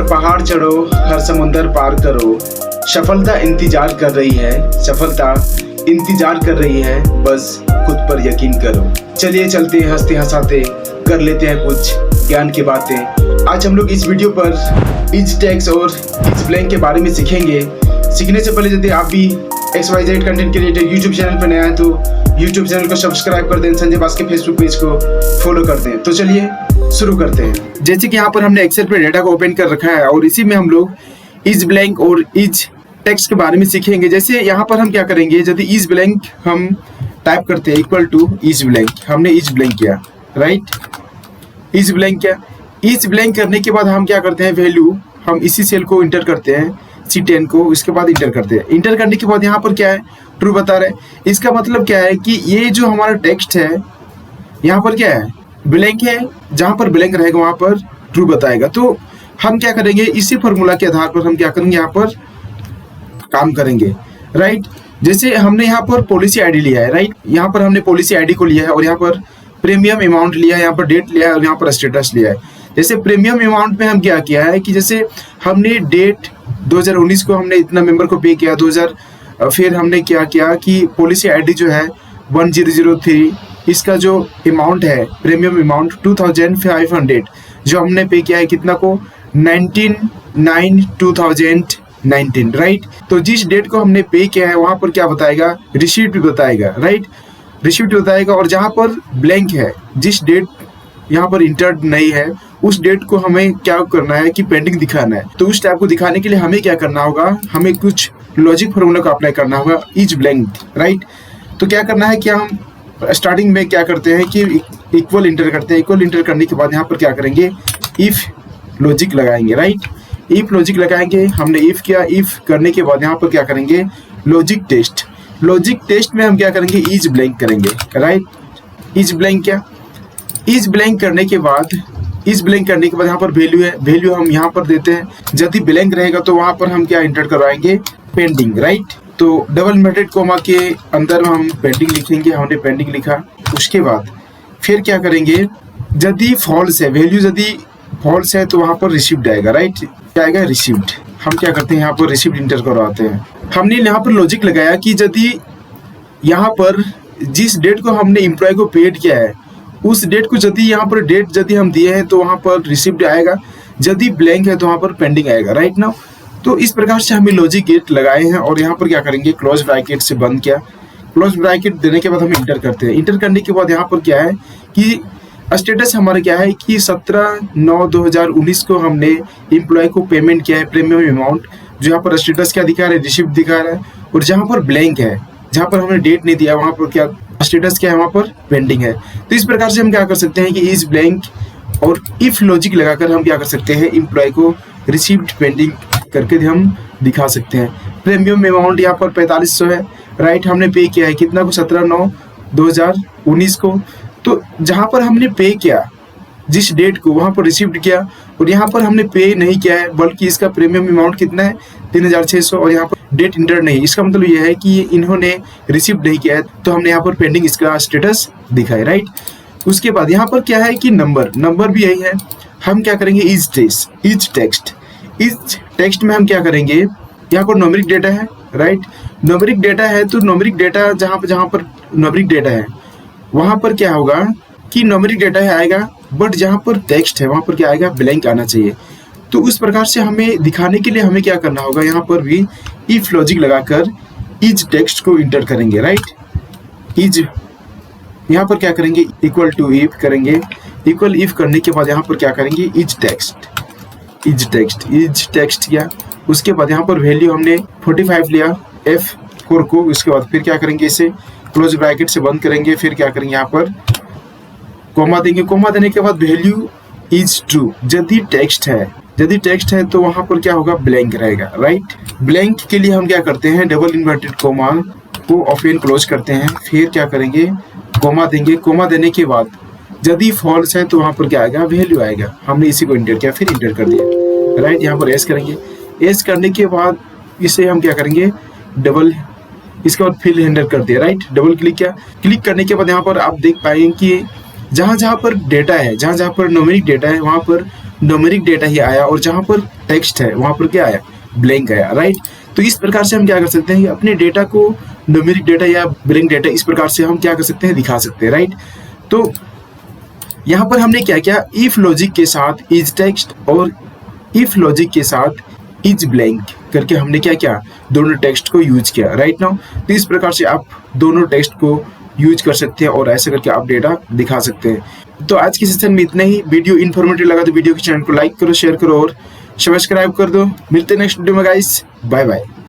पहाड़ चढ़ो, हर समुंदर पार करो। सफलता इंतजार कर रही है, सफलता इंतजार कर रही है, बस खुद पर यकीन करो। चलिए चलते हैं हंसते हंसाते, कर लेते हैं कुछ ज्ञान की बातें। आज हम लोग इस वीडियो पर इज टैग्स और इज ब्लैंक के बारे में सीखेंगे। सीखने से पहले यदि आप भी XYZ content creator YouTube channel पर नया है तो यूट्यूब चैनल को सब्सक्राइब कर दें, संजय बास के फेसबुक पेज को फॉलो कर दें। तो चलिए शुरू करते हैं। जैसे कि यहाँ पर हमने एक्सेल पे डेटा को ओपन कर रखा है और इसी में हम लोग इज ब्लैंक और इज टेक्स्ट के बारे में सीखेंगे। जैसे यहाँ पर हम क्या करेंगे, यदि इज ब्लैंक हम टाइप करते हैं इक्वल टू इज ब्लैंक, हमने इज ब्लैंक किया, राइट। इज ब्लैंक किया, इज ब्लैंक करने के बाद हम क्या करते हैं, वैल्यू हम इसी सेल को इंटर करते हैं, C10 को, इसके बाद इंटर करते हैं। इंटर करने के बाद यहाँ पर क्या है, ट्रू बता रहे हैं। इसका मतलब क्या है कि ये जो हमारा टेक्स्ट है यहाँ पर क्या है, ब्लैंक है। जहाँ पर ब्लैंक रहेगा वहाँ पर ट्रू बताएगा। तो हम क्या करेंगे, इसी फॉर्मूला के आधार पर हम क्या करेंगे, यहाँ पर काम करेंगे, राइट। जैसे हमने यहाँ पर पॉलिसी आईडी लिया है, राइट। यहाँ पर हमने पॉलिसी आईडी को लिया है और यहाँ पर प्रीमियम अमाउंट लिया है, यहाँ पर डेट लिया है और यहाँ पर स्टेटस लिया है। जैसे प्रीमियम अमाउंट में हम क्या किया है कि जैसे हमने डेट 2019 को हमने इतना मेंबर को पे किया, 2000 फिर हमने क्या किया कि पॉलिसी आईडी जो है 1003, इसका जो अमाउंट है प्रीमियम अमाउंट 2500 जो हमने पे किया है कितना को, 19/9/2019, राइट। तो जिस डेट को हमने पे किया है वहाँ पर क्या बताएगा, रिसीप्ट बताएगा, राइट, रिसीप्ट बताएगा। और जहाँ पर ब्लैंक है, जिस डेट यहाँ पर इंटर्ड नहीं है, उस डेट को हमें क्या करना है कि पेंडिंग दिखाना है। तो उस टाइप को दिखाने के लिए हमें क्या करना होगा, हमें कुछ लॉजिक फॉर्मूला को अप्लाई करना होगा, इज ब्लैंक, राइट। तो क्या करना है कि हम स्टार्टिंग में क्या करते हैं कि इक्वल इंटर करते हैं। इक्वल इंटर करने के बाद यहाँ पर क्या करेंगे, इफ लॉजिक लगाएंगे, राइट। इफ लॉजिक लगाएंगे, हमने इफ किया, इफ करने के बाद यहाँ पर क्या करेंगे, लॉजिक टेस्ट। लॉजिक टेस्ट में हम क्या करेंगे, इज ब्लैंक करेंगे, राइट। इज ब्लैंक क्या, इज ब्लैंक करने के बाद, इज ब्लैंक करने के बाद यहाँ पर वैल्यू है, वैल्यू हम यहाँ पर देते हैं। यदि ब्लैंक रहेगा तो वहाँ पर हम क्या इंटर करवाएंगे, पेंडिंग, राइट। तो डबल इन्वर्टेड कोमा के अंदर हम पेंडिंग लिखेंगे, हमने पेंडिंग लिखा। उसके बाद फिर क्या करेंगे, यदि फॉल्स है, वैल्यू यदि फॉल्स है तो वहाँ पर रिसीव्ड आएगा, राइट। क्या आएगा, रिसीव्ड। हम क्या करते हैं, यहाँ पर रिसीव्ड इंटर करवाते हैं। हमने यहाँ पर लॉजिक लगाया कि यदि यहाँ पर जिस डेट को हमने एम्प्लॉय को पेड किया है उस डेट को यदि यहाँ पर डेट यदि हम दिए हैं तो वहाँ पर रिसीव्ड आएगा, यदि ब्लैंक है तो वहाँ पर पेंडिंग आएगा, राइट ना। तो इस प्रकार से हमें लॉजिक गेट लगाए हैं और यहाँ पर क्या करेंगे, क्लोज ब्रैकेट से बंद किया। क्लोज ब्रैकेट देने के बाद हम इंटर करते हैं। इंटर करने के बाद यहाँ पर क्या है कि स्टेटस हमारा क्या है कि 17/9/2019 को हमने एम्प्लॉय को पेमेंट किया है प्रीमियम अमाउंट, जो यहाँ पर स्टेटस क्या दिखा रहा है, रिसीप्ट दिखा रहा है। और जहाँ पर ब्लैंक है, जहाँ पर हमने डेट नहीं दिया, वहाँ पर क्या स्टेटस क्या है, वहाँ पर पेंडिंग है। तो इस प्रकार से हम क्या कर सकते हैं कि इज ब्लैंक और इफ लॉजिक लगाकर हम क्या कर सकते हैं, एम्प्लॉय को रिसीव्ड पेंडिंग करके हम दिखा सकते हैं। प्रीमियम अमाउंट यहाँ पर 4500 है, राइट। हमने पे किया है कितना को, 17/9/2019 को। तो जहाँ पर हमने पे किया जिस डेट को, वहाँ पर रिसीव्ड किया। और यहाँ पर हमने पे नहीं किया है, बल्कि इसका प्रीमियम अमाउंट कितना है, 3600, और यहाँ पर डेट इंटर नहीं। इसका मतलब यह है कि इन्होंने रिसीव्ड नहीं किया है, तो हमने यहाँ पर पेंडिंग इसका स्टेटस दिखाया, राइट। उसके बाद यहाँ पर क्या है कि नंबर भी यही है। हम क्या करेंगे, इज टेक्स्ट। इज टेक्स्ट में हम क्या करेंगे, यहाँ पर न्यूमेरिक डेटा है, राइट। न्यूमेरिक डेटा है तो न्यूमेरिक डेटा जहाँ पर न्यूमेरिक डेटा है वहाँ पर क्या होगा कि न्यूमेरिक डेटा है आएगा, बट जहाँ पर टेक्स्ट है वहाँ पर क्या आएगा, ब्लैंक आना चाहिए। तो उस प्रकार से हमें दिखाने के लिए हमें क्या करना होगा, यहाँ पर भी इफ लॉजिक लगाकर इज टेक्स्ट को इंटर करेंगे, राइट। इज यहाँ पर क्या करेंगे, इक्वल टू इफ करेंगे। इक्वल इफ करने के बाद यहाँ पर क्या करेंगे, इज टेक्स्ट किया। उसके बाद यहाँ पर वैल्यू हमने 45 लिया, F4 को। उसके बाद फिर क्या करेंगे, इसे क्लोज ब्रैकेट से बंद करेंगे। फिर क्या करेंगे, यहाँ पर कोमा देंगे। कोमा देने के बाद वैल्यू इज ट्रू। यदि टेक्स्ट है तो वहाँ पर क्या होगा, ब्लैंक रहेगा, राइट। ब्लैंक के लिए हम क्या करते हैं, डबल इन्वर्टेड कोमा को ओपन क्लोज करते हैं। फिर क्या करेंगे, कोमा देंगे। कोमा देने के बाद यदि फॉल्स है तो वहाँ पर क्या आएगा, वैल्यू आएगा। हमने इसी को इंटर किया, फिर इंटर कर दिया, राइट। यहाँ पर एस करेंगे। एस करने के बाद इसे हम क्या करेंगे, डबल, इसके बाद फिर एंटर कर दिया, राइट। डबल क्लिक किया। क्लिक करने के बाद यहाँ पर आप देख पाएंगे कि जहाँ जहाँ पर डेटा है, जहाँ जहाँ पर न्यूमेरिक डेटा है, वहाँ पर न्यूमेरिक डेटा ही आया और जहाँ पर टेक्स्ट है वहाँ पर क्या आया, ब्लैंक आया, राइट। तो इस प्रकार से हम क्या कर सकते हैं, अपने डेटा को न्यूमेरिक डेटा या ब्लैंक डेटा इस प्रकार से हम क्या कर सकते हैं, दिखा सकते हैं, राइट। तो यहाँ पर हमने क्या किया, इफ लॉजिक के साथ इज टेक्स्ट और इफ लॉजिक के साथ इज ब्लैंक करके हमने क्या किया, दोनों टेक्स्ट को यूज किया, राइट नाउ। तो इस प्रकार से आप दोनों टेक्स्ट को यूज कर सकते हैं और ऐसे करके आप डेटा दिखा सकते हैं। तो आज के सेशन में इतना ही। वीडियो इन्फॉर्मेटिव लगा तो वीडियो के चैनल को लाइक करो, शेयर करो और सब्सक्राइब कर दो। मिलते हैं नेक्स्ट वीडियो में गाइस, बाय बाय।